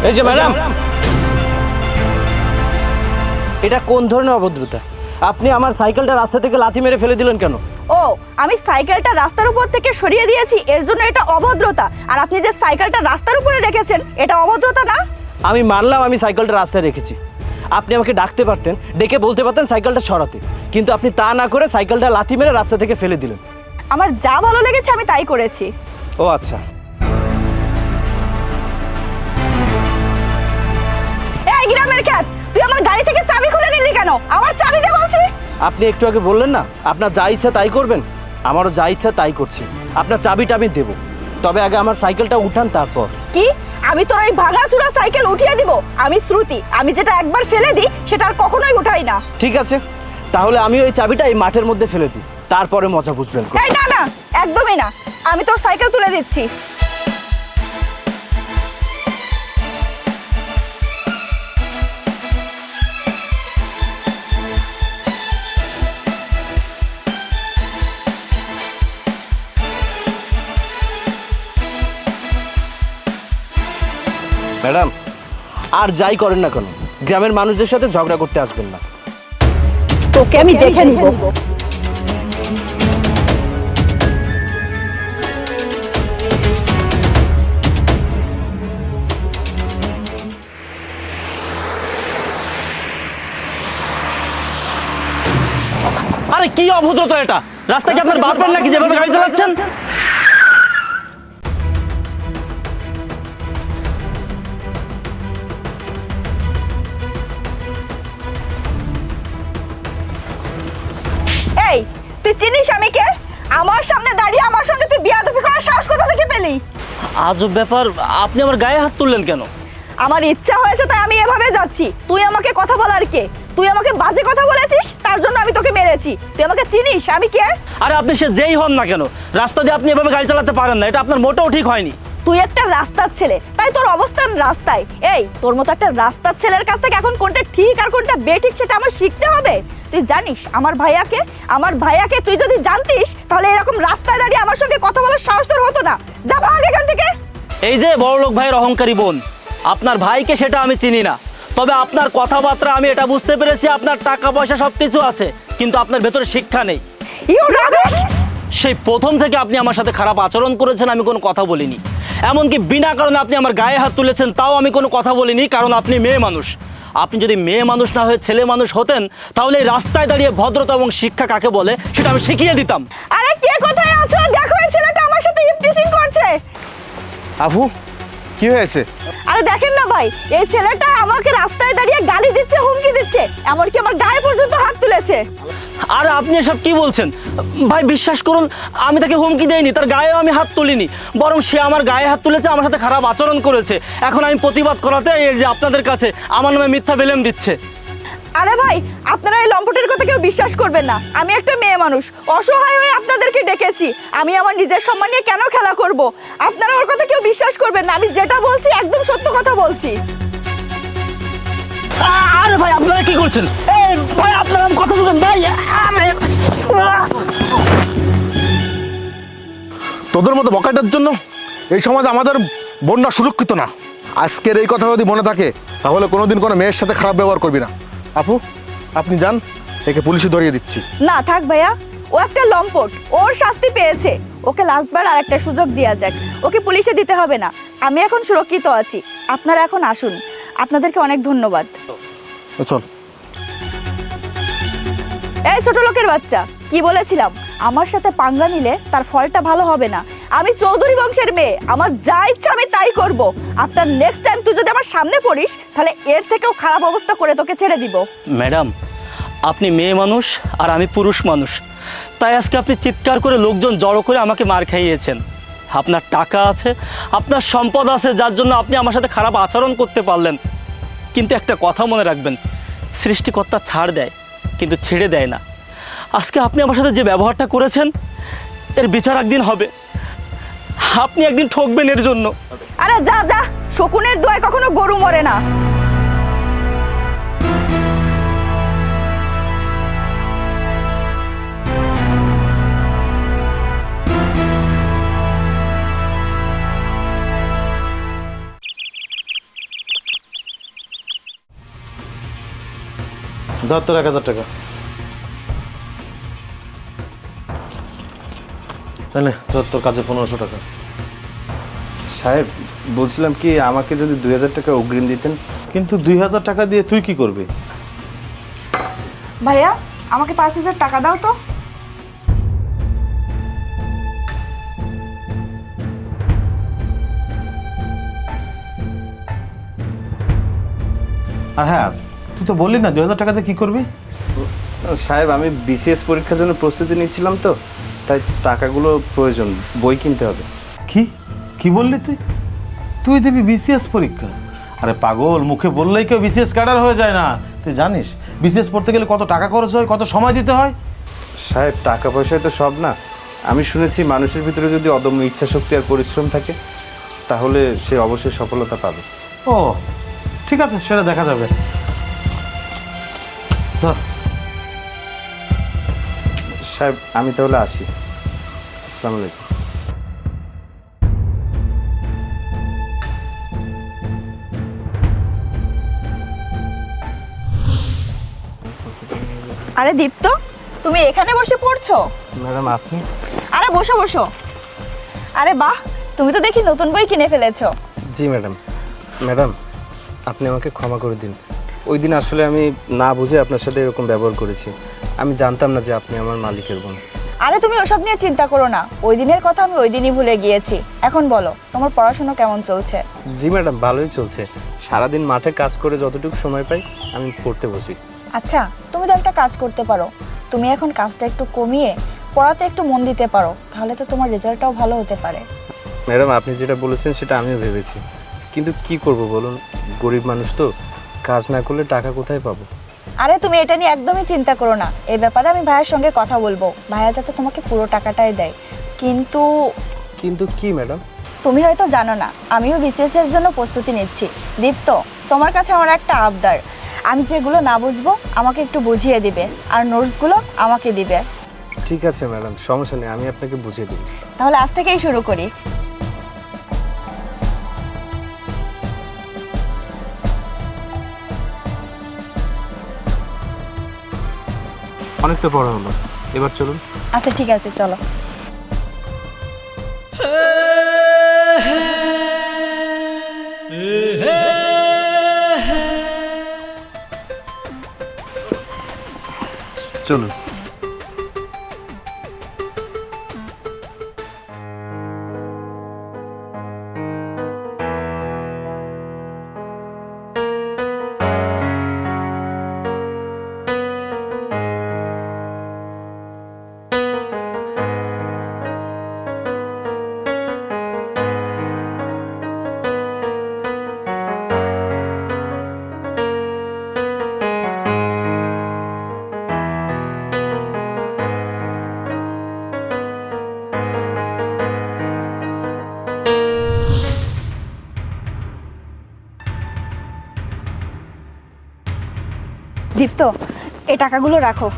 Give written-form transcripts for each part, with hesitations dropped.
এই যে ম্যাডাম, এটা কোন ধরনের অভদ্রতা? আপনি আমার সাইকেলটা রাস্তা থেকে লাথি মেরে ফেলে দিলেন কেন? ও, আমি সাইকেলটা রাস্তার উপর থেকে সরিয়ে দিয়েছি, এর জন্য এটা অভদ্রতা। আর আপনি যে সাইকেলটা রাস্তার উপরে রেখেছেন, এটা অভদ্রতা না? আমি মানলাম আমি সাইকেলটা রাস্তায় রেখেছি, আপনি আমাকে ডাকতে পারতেন, ডেকে বলতে পারতেন সাইকেলটা সরাতে, কিন্তু আপনি তা না করে সাইকেলটা লাথি মেরে রাস্তা থেকে ফেলে দিলেন। আমার যা ভালো লেগেছে আমি তাই করেছি। ও আচ্ছা। এই গ্রামের খ্যাত, তুই আমার গাড়ি থেকে চাবি খুলে নিলি কেন? আমার চাবি দে বলছি। আপনি একটু আগে বললেন না আপনার যা ইচ্ছা তাই করবেন, আমারও যা ইচ্ছা তাই করছি। আপনার চাবিটা আমি দেবো, তবে আগে আমার সাইকেলটা উঠান তারপর। কি? আমি তোর ওই ভাঙাচুরা সাইকেল উঠিয়ে দিব? আমি শ্রুতি, আমি যেটা একবার ফেলে দিই সেটা আর কখনোই উঠাই না। ঠিক আছে, তাহলে আমি ওই চাবিটা এই মাঠের মধ্যে ফেলে দিই, তারপরে মজা বুঝবেন। এই না না, একদমই না, আমি তোর সাইকেল তুলে দিচ্ছি। ম্যাডাম, আর যাই করেন না কেন, গ্রামের মানুষদের সাথে ঝগড়া করতে আসবেন না। তোকে আমি দেখে নিব। আরে কি অভদ্রতা এটা! রাস্তায় কি আপনার বাপের নাকি যেভাবে গাড়ি চালাচ্ছেন? এই, তুই চিনিস আমি কে? আমার সামনে দাঁড়িয়ে আমার সঙ্গে তুই বিয়াদবি করার সাহস কোথা থেকে পেলি? আজব ব্যাপার, আপনি আমার গায়ে হাত তুললেন কেন? আমার ইচ্ছা হয়েছে তাই আমি এভাবে যাচ্ছি। তুই আমাকে কথা বলার কে? তুই আমাকে বাজে কথা বলেছিস, তার জন্য আমি তোকে মেরেছি। তুই আমাকে চিনিস আমি কে? আরে আপনি সে যেই হন না কেন, রাস্তা দিয়ে আপনি এভাবে গাড়ি চালাতে পারেন না, এটা আপনার মোটেও ঠিক হয়নি। তুই একটা রাস্তার ছেলে, তাই তোর অবস্থান রাস্তায়। এই, তোর মতো একটা রাস্তার ছেলের কাছ থেকে এখন কোনটা ঠিক আর কোনটা বেঠিক সেটা আমার শিখতে হবে। তুই জানিস আমার ভাইয়াকে তুই যদি জানতিস তাহলে এরকম রাস্তায় দাঁড়িয়ে আমার সঙ্গে কথা বলার সাহস তোর হতো না। যা ভাগ এখান থেকে। এই যে বড়লোক ভাইয়ের অহংকারী বোন, আপনার ভাইকে সেটা আমি চিনি না, তবে আপনার কথাবার্তা আমি এটা বুঝতে পেরেছি আপনার টাকা পয়সা সবকিছু আছে, কিন্তু আপনার ভেতরে শিক্ষা নেই। You rubbish! সেই প্রথম থেকে আপনি আমার সাথে খারাপ আচরণ করেছেন, আমি কোনো কথা বলিনি। এমনকি বিনা কারণে আপনি আমার গায়ে হাত তুলেছেন, তাও আমি কোনো কথা বলিনি, কারণ আপনি মেয়ে মানুষ। আপনি যদি মেয়ে মানুষ না হয়ে ছেলে মানুষ হতেন, তাহলে এই রাস্তায় দাঁড়িয়ে ভদ্রতা এবং শিক্ষা কাকে বলে সেটা আমি শিখিয়ে দিতাম। আরে কে কোথায় আছো? দেখো এই ছেলেটা আমার সাথে ইফটিজিং করছে। আবু, কি হয়েছে? আরে দেখেন না ভাই, এই ছেলেটা আমাকে রাস্তায় দাঁড়িয়ে গালি দিচ্ছে, হুমকি দিচ্ছে, এমনকি আমার গায়ে পর্যন্ত হাত তুলেছে। আর আপনি এসব কি বলছেন ভাই? বিশ্বাস করুন, আমি তাকে হুমকি দেইনি, তার গায়েও আমি হাত তুলিনি, বরং সে আমার গায়ে হাত তুলেছে, আমার সাথে খারাপ আচরণ করেছে। এখন আমি প্রতিবাদ করাতে এই যে আপনাদের কাছে আমার নামে মিথ্যা বেলেম দিচ্ছে। আরে ভাই, আপনারা এই লম্পটের কথা কেউ বিশ্বাস করবেন না। আমি একটা মেয়ে মানুষ, অসহায় হয়ে আপনাদেরকে ডেকেছি। আমি আমার নিজের সম্মান নিয়ে কেন খেলা করব? আপনারা ওর কথা কেউ বিশ্বাস করবেন না। আমি যেটা বলছি একদম সত্য কথা বলছি। আরে ভাই, আপনারা কি করছেন? এই ভাই, আপনারা কথা বলছেন ভাই। তোদের মতো বকাটার জন্য এই সমাজে আমাদের বোনরা সুরক্ষিত না। আজকের এই কথা যদি মনে থাকে তাহলে কোনোদিন কোনো মেয়ের সাথে খারাপ ব্যবহার করবি না। আপু, আপনি যান, একে পুলিশে ধরিয়ে দিচ্ছি। না থাক ভাইয়া, ও একটা লম্পট, ওর শাস্তি পেয়েছে। ওকে লাস্টবার আর একটা সুযোগ দেওয়া যাক, ওকে পুলিশে দিতে হবে না। আমি এখন সুরক্ষিত আছি, আপনারা এখন আসুন। আপনাদেরকে অনেক ধন্যবাদ। চল। এই ছোট লোকের বাচ্চা, কি বলেছিলাম? আমার সাথে পাঙ্গা নিলে তার ফলটা ভালো হবে না। আমি চৌধুরী বংশের মেয়ে, আমার যা ইচ্ছা আমি তাই করব। আপনার নেক্সট টাইম তুই যদি আমার সামনে পড়িস তাহলে এর থেকেও খারাপ অবস্থা করে তোকে ছেড়ে দিব। ম্যাডাম, আপনি মেয়ে মানুষ আর আমি পুরুষ মানুষ, তাই আজকে আপনি চিৎকার করে লোকজন জড়ো করে আমাকে মার খাইয়েছেন। আপনার টাকা আছে, আপনার সম্পদ আছে, যার জন্য আপনি আমার সাথে খারাপ আচরণ করতে পারলেন। কিন্তু একটা কথা মনে রাখবেন, সৃষ্টিকর্তা ছাড় দেয় কিন্তু ছেড়ে দেয় না। আজকে আপনি আমার সাথে যে ব্যবহারটা করেছেন, এর বিচার একদিন হবে। আপনি একদিন ঠকবেন এর জন্য। আরে যা যা, শকুনের দোয়ায় কখনো গরু মরে না। ধর তোর 1000 টাকা। তাহলে ধর তোর কাছে 1500 টাকা। সাহেব বলছিলাম কি আমাকে যদি 2000 টাকা অগ্রিম দিতেন। কিন্তু 2000 টাকা দিয়ে তুই কি করবি? ভাইয়া আমাকে 5000 টাকা দাও তো। আর হ্যাঁ, তুই তো বললি না 2000 টাকাতে কি করবি? সাহেব আমি বিসিএস পরীক্ষার জন্য প্রস্তুতি নিচ্ছিলাম তো, তাই টাকাগুলো প্রয়োজন, বই কিনতে হবে। কি কি বললি তুই? তুই দিবি বিসিএস পরীক্ষা? আরে পাগল, মুখে বললেই কেউ বিসিএস ক্যাডার হয়ে যায় না। তুই জানিস বিসিএস পড়তে গেলে কত টাকা খরচ হয়, কত সময় দিতে হয়? সাহেব টাকা পয়সায় তো সব না। আমি শুনেছি মানুষের ভিতরে যদি অদম্য ইচ্ছা শক্তি আর পরিশ্রম থাকে তাহলে সে অবশ্যই সফলতা পাবে। ও ঠিক আছে, সেটা দেখা যাবে। ধর। সাহেব আমি তাহলে আসি। আসসালামু আলাইকুম। আরে দীপ্ত, তুমি এখানে বসে পড়ছো? ম্যাডাম আপনি? আরে বসো বসো। আরে বাহ, তুমি তো দেখি নতুন বই কিনে ফেলেছো। জি ম্যাডাম। ম্যাডাম আপনি আমাকে ক্ষমা করে দিন। ওই দিন আসলে আমি না বুঝে আপনার সাথে এরকম ব্যবহার করেছি। আমি জানতাম না যে আপনি আমার মালিকের বোন। আরে তুমি ওসব নিয়ে চিন্তা করো না, ওই দিনের কথা আমি ওই দিনই ভুলে গিয়েছি। এখন বলো তোমার পড়াশোনা কেমন চলছে? জি ম্যাডাম ভালোই চলছে। সারাদিন মাঠে কাজ করে যতটুকু সময় পাই আমি পড়তে বসি। আচ্ছা, তুমি তো একটা কাজ করতে পারো, তুমি এখন কাজটা একটু কমিয়ে পড়াতে একটু মন দিতে পারো, তাহলে তো তোমার রেজাল্টটাও ভালো হতে পারে। ম্যাডাম আপনি যেটা বলেছেন সেটা আমিও ভেবেছি, কিন্তু কি করব বলুন, গরিব মানুষ তো, কাজ না করলে টাকা কোথায় পাবো? আরে তুমি এটা নিয়ে একদমই চিন্তা করো না, এই ব্যাপারে আমি ভাইয়ের সঙ্গে কথা বলবো, ভাইয়া যাতে তোমাকে পুরো টাকাটাই দেয়। কিন্তু কিন্তু কি ম্যাডাম? তুমি হয়তো জানো না, আমিও বিসিএস এর জন্য প্রস্তুতি নিচ্ছি। দীপ্ত, তোমার কাছে আমার একটা আবদার, আমি যেগুলো না বুঝবো আমাকে একটু বুঝিয়ে দিবে, আর নোটসগুলো আমাকে দিবে। ঠিক আছে ম্যাডাম, সমস্যা নেই, আমি আপনাকে বুঝিয়ে দেব। তাহলে আজ থেকেই শুরু করি। অনেকটা পড়া হলো, এবার চলুন। আচ্ছা ঠিক আছে, চলো। চলুন। দীপ্ত, এই টাকাগুলো রাখো।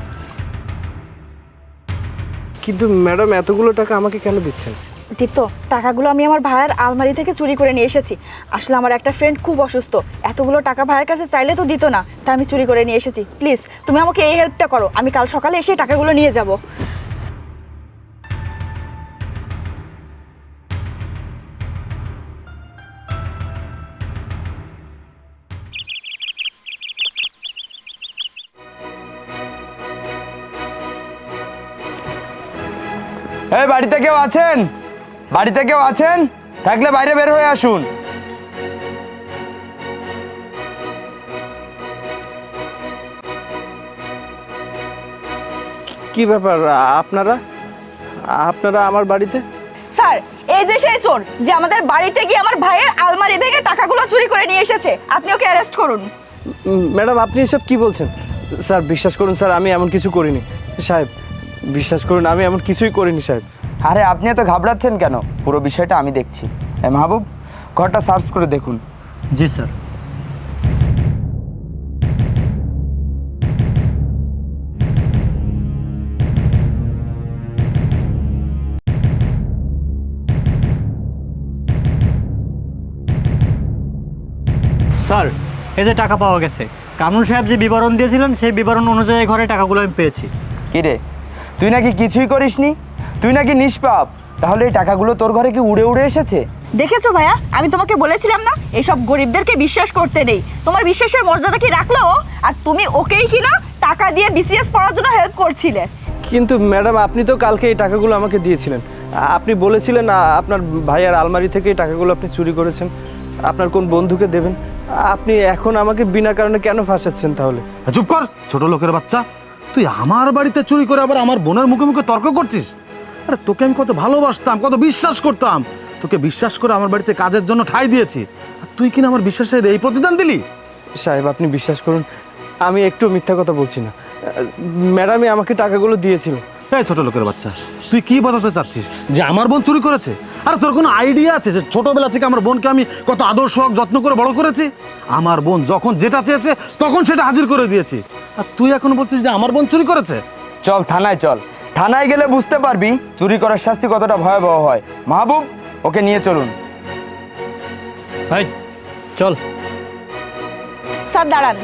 কিন্তু ম্যাডাম এতগুলো টাকা আমাকে কেন দিচ্ছেন? দীপ্ত, টাকাগুলো আমি আমার ভাইয়ের আলমারি থেকে চুরি করে নিয়ে এসেছি। আসলে আমার একটা ফ্রেন্ড খুব অসুস্থ, এতগুলো টাকা ভাইয়ের কাছে চাইলে তো দিত না, তাই আমি চুরি করে নিয়ে এসেছি। প্লিজ তুমি আমাকে এই হেল্পটা করো, আমি কাল সকালে এসে টাকাগুলো নিয়ে যাব। এই বাড়িতে কেউ আছেন? বাড়িতে কেউ আছেন? থাকলে বাইরে বের হয়ে আসুন। কি ব্যাপার, আপনারা আপনারা আমার বাড়িতে? স্যার, এই যে সেই চোর যে আমাদের বাড়িতে গিয়ে আমার ভাইয়ের আলমারি ভেঙে টাকাগুলো চুরি করে নিয়ে এসেছে, আপনি ওকে অ্যারেস্ট করুন। ম্যাডাম আপনি এসব কি বলছেন? স্যার বিশ্বাস করুন স্যার, আমি এমন কিছু করিনি। সাহেব বিশ্বাস করুন, আমি এমন কিছুই করিনি সাহেব। আরে আপনি এত ঘাবড়াচ্ছেন কেন? পুরো বিষয়টা আমি দেখছি। মাহবুব, ঘরটা সার্চ করে দেখুন। জি স্যার। স্যার, এই যে টাকা পাওয়া গেছে, কামরুল সাহেব যে বিবরণ দিয়েছিলেন সেই বিবরণ অনুযায়ী ঘরে টাকাগুলো আমি পেয়েছি। কি রে, তুই নাকি কিছুই করিসনি? তুই নাকি নিষ্পাপ? তাহলে এই টাকাগুলো তোর ঘরে কি উড়ে উড়ে এসেছে? দেখেছো ভাইয়া, আমি তোমাকে বলেছিলাম না এইসব গরিবদেরকে বিশ্বাস করতে নেই। তোমার বিশ্বাসের মর্যাদা কি রাখলো ও? আর তুমি ওকেই কিনা টাকা দিয়ে বিসিএস পড়ার জন্য হেল্প করছিলে। কিন্তু ম্যাডাম, আপনি তো কালকে এই টাকাগুলো আমাকে দিয়েছিলেন। আপনি বলেছিলেন আপনার ভাইয়ার আলমারি থেকে এই টাকাগুলো আপনি চুরি করেছেন, আপনার কোন বন্ধুকে দেবেন। আপনি এখন আমাকে বিনা কারণে কেন ফাঁসাচ্ছেন তাহলে? চুপ কর ছোট লোকের বাচ্চা, তুই আমার বাড়িতে চুরি করে আবার আমার বোনের মুখে মুখে তর্ক করছিস? আরে তোকে আমি কত ভালোবাসতাম, কত বিশ্বাস করতাম, তোকে বিশ্বাস করে আমার বাড়িতে কাজের জন্য ঠাঁই দিয়েছি, আর তুই কিনা আমার বিশ্বাসের এই প্রতিদান দিলি? সাহেব, আপনি বিশ্বাস করুন, আমি একটু মিথ্যা কথা বলছি না। ম্যাডামই আমাকে টাকাগুলো দিয়েছিল। এই ছোট লোকের বাচ্চা, তুই কি বোঝাতে চাচ্ছিস যে আমার বোন চুরি করেছে? আর তোর কোনো আইডিয়া আছে যে ছোটবেলা থেকে আমার বোনকে আমি কত আদর সোহাগ যত্ন করে বড় করেছি? আমার বোন যখন যেটা চেয়েছে তখন সেটা হাজির করে দিয়েছি, আর তুই এখন বলছিস যে আমার বোন চুরি করেছে? চল থানায়, চল থানায় গেলে বুঝতে পারবি চুরি করার শাস্তি কতটা ভয়াবহ হয়। মাহবুব, ওকে নিয়ে চলুন। ভাই চল। স্যার দাঁড়ান,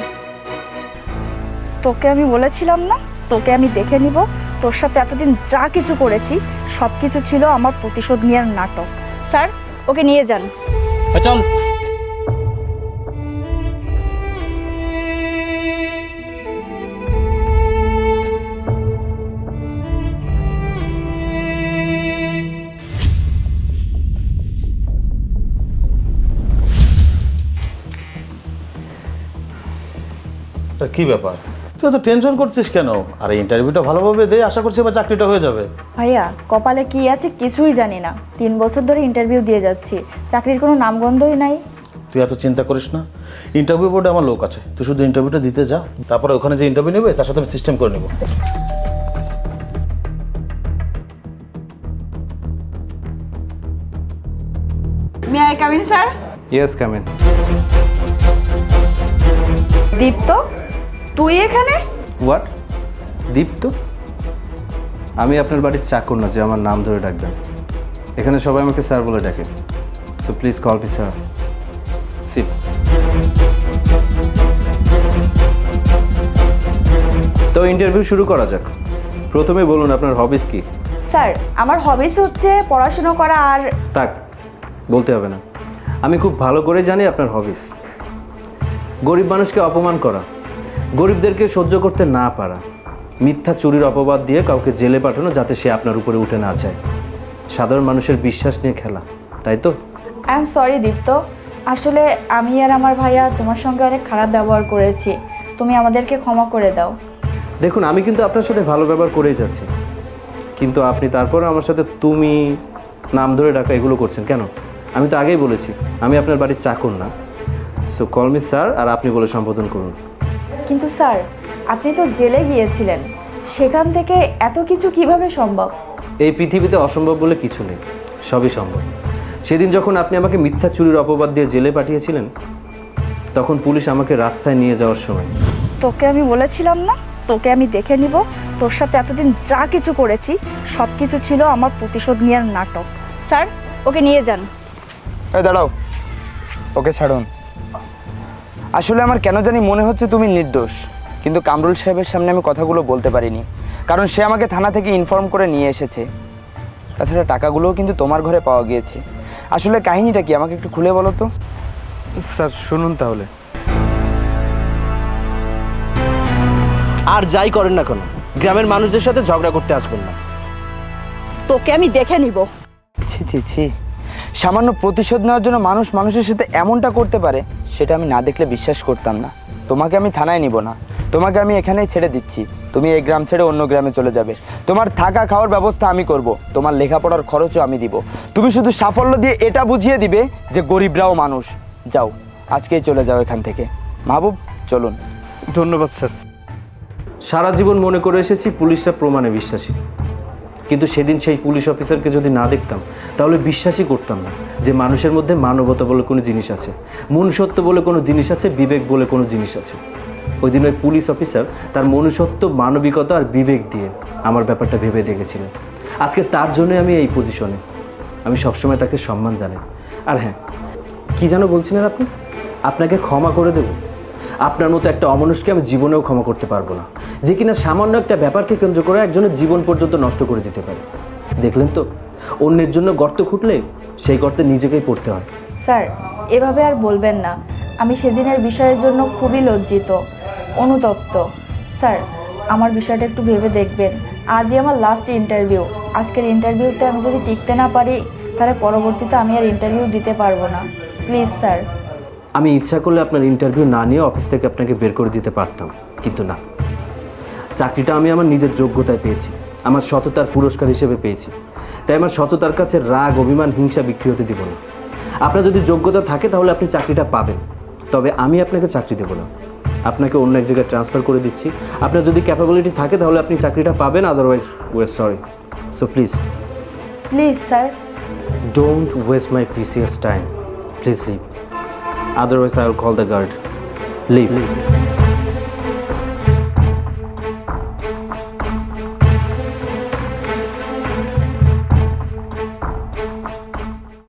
তোকে আমি বলেছিলাম না তোকে আমি দেখে নিব। তোর সাথে এতদিন যা কিছু করেছি সব কিছু ছিল আমার প্রতিশোধ নেওয়ার নাটক। স্যার, ওকে নিয়ে যান। চল। তা কি ব্যাপার, তুই তো টেনশন করছিস কেন? আর ইন্টারভিউটা ভালোভাবে দে, আশা করছি এবার চাকরিটা হয়ে যাবে। ভাইয়া, কপালে কি আছে কিছুই জানি না। 3 বছর ধরে ইন্টারভিউ দিয়ে যাচ্ছি, চাকরির কোনো নামগন্ধই নাই। তুই এত চিন্তা করিস না, ইন্টারভিউ বোর্ডে আমার লোক আছে, তুই শুধু ইন্টারভিউটা দিতে যা, তারপরে ওখানে যে ইন্টারভিউ নেবে তার সাথে আমি সিস্টেম করে নেবো। May I come in sir? Yes, come in. Dipto, তুই এখানে? হোয়াট? দীপ্ত? আমি আপনার বাড়ির চাকর না যে আমার নাম ধরে ডাকবেন। এখানে সবাই আমাকে স্যার বলে ডাকে, so please call me sir. Sit. তো ইন্টারভিউ শুরু করা যাক। প্রথমে বলুন আপনার হবিস কি? স্যার, আমার হবিস হচ্ছে পড়াশোনা করা। আর থাক, বলতে হবে না, আমি খুব ভালো করে জানি আপনার হবিস। গরিব মানুষকে অপমান করা, গরিবদেরকে সহ্য করতে না পারা, মিথ্যা চুরির অপবাদ দিয়ে কাউকে জেলে পাঠানো যাতে সে আপনার উপরে উঠে না যায়, সাধারণ মানুষের বিশ্বাস নিয়ে খেলা, তাই তো? আই এম সরি দীপ্ত, আসলে আমি আর আমার ভাইয়া তোমার সঙ্গে অনেক খারাপ ব্যবহার করেছি, তুমি আমাদেরকে ক্ষমা করে দাও। দেখুন, আমি কিন্তু আপনার সাথে ভালো ব্যবহার করেই যাচ্ছি, কিন্তু আপনি তারপরে আমার সাথে তুমি, নাম ধরে ডাকা এগুলো করছেন কেন? আমি তো আগেই বলেছি আমি আপনার বাড়ির চাকর না। সো কল মি স্যার, আর আপনি বলে সম্বোধন করুন। কিন্তু স্যার, আপনি তো জেলে গিয়েছিলেন, সেখান থেকে এত কিছু কিভাবে সম্ভব? এই পৃথিবীতে অসম্ভব বলে কিছু নেই, সবই সম্ভব। সেদিন যখন আপনি আমাকে মিথ্যা চুরির অপবাদ দিয়ে জেলে পাঠিয়েছিলেন, তখন পুলিশ আমাকে রাস্তায় নিয়ে যাওয়ার সময় তোকে আমি বলেছিলাম না তোকে আমি দেখে নিব। তোর সাথে এতদিন যা কিছু করেছি সব কিছু ছিল আমার প্রতিশোধ নেওয়ার নাটক। স্যার, ওকে নিয়ে যান। এই দাঁড়াও, ওকে ছাড়ুন। আসলে আমার কেন জানি মনে হচ্ছে তুমি নির্দোষ, কিন্তু কামরুল সাহেবের সামনে আমি কথাগুলো বলতে পারিনি, কারণ সে আমাকে থানা থেকে ইনফর্ম করে নিয়ে এসেছে। তাছাড়া টাকাগুলোও কিন্তু তোমার ঘরে পাওয়া গিয়েছে। আসলে কাহিনীটা কি আমাকে একটু খুলে বলো তো। স্যার শুনুন তাহলে, আর যাই করেন না কেন গ্রামের মানুষদের সাথে ঝগড়া করতে আসবেন না। তোকে আমি দেখে নিব। ছি ছি ছি, সামান্য প্রতিশোধ নেওয়ার জন্য মানুষ মানুষের সাথে এমনটা করতে পারে, সেটা আমি না দেখলে বিশ্বাস করতাম না। তোমাকে আমি থানায় নিব না, তোমাকে আমি এখানেই ছেড়ে দিচ্ছি। তুমি এই গ্রাম ছেড়ে অন্য গ্রামে চলে যাবে, তোমার থাকা খাওয়ার ব্যবস্থা আমি করব, তোমার লেখাপড়ার খরচও আমি দিব। তুমি শুধু সাফল্য দিয়ে এটা বুঝিয়ে দিবে যে গরিবরাও মানুষ। যাও, আজকেই চলে যাও এখান থেকে। মাহবুব, চলুন। ধন্যবাদ স্যার। সারা জীবন মনে করে এসেছি পুলিশরা প্রমাণে বিশ্বাসী, কিন্তু সেদিন সেই পুলিশ অফিসারকে যদি না দেখতাম তাহলে বিশ্বাসই করতাম না যে মানুষের মধ্যে মানবতা বলে কোনো জিনিস আছে, মনুষ্যত্ব বলে কোনো জিনিস আছে, বিবেক বলে কোনো জিনিস আছে। ওই দিন ওই পুলিশ অফিসার তার মনুষ্যত্ব, মানবিকতা আর বিবেক দিয়ে আমার ব্যাপারটা ভেবে দেখেছিলেন। আজকে তার জন্যই আমি এই পজিশনে। আমি সবসময় তাকে সম্মান জানাই। আর হ্যাঁ, কী যেন বলছিলেন আপনি? আপনাকে ক্ষমা করে দেব? আপনার মতো একটা অমানুষকে আমি জীবনেও ক্ষমা করতে পারবো না, যে কিনা সামান্য একটা ব্যাপারকে কেন্দ্র করে একজনের জীবন পর্যন্ত নষ্ট করে দিতে পারে। দেখলেন তো, অন্যের জন্য গর্ত খুঁটলে সেই গর্তে নিজেকেই পড়তে হয়। স্যার, এভাবে আর বলবেন না। আমি সেদিনের বিষয়ের জন্য খুবই লজ্জিত, অনুতপ্ত। স্যার, আমার বিষয়টা একটু ভেবে দেখবেন। আজই আমার লাস্ট ইন্টারভিউ। আজকের ইন্টারভিউতে আমি যদি টিকতে না পারি, তাহলে পরবর্তীতে আমি আর ইন্টারভিউ দিতে পারবো না। Please sir. আমি ইচ্ছা করলে আপনার ইন্টারভিউ না নিয়ে অফিস থেকে আপনাকে বের করে দিতে পারতাম, কিন্তু না, চাকরিটা আমি আমার নিজের যোগ্যতায় পেয়েছি, আমার সততার পুরস্কার হিসেবে পেয়েছি। তাই আমার সততার কাছে রাগ, অভিমান, হিংসা বিক্রি হতে দিব না। আপনার যদি যোগ্যতা থাকে তাহলে আপনি চাকরিটা পাবেন, তবে আমি আপনাকে চাকরি দেবো না। আপনাকে অন্য এক জায়গায় ট্রান্সফার করে দিচ্ছি। আপনার যদি ক্যাপাবিলিটি থাকে তাহলে আপনি চাকরিটা পাবেন, otherwise way sorry. So please please sir. Don't waste my precious time, please leave, otherwise I will call the guard. Leave.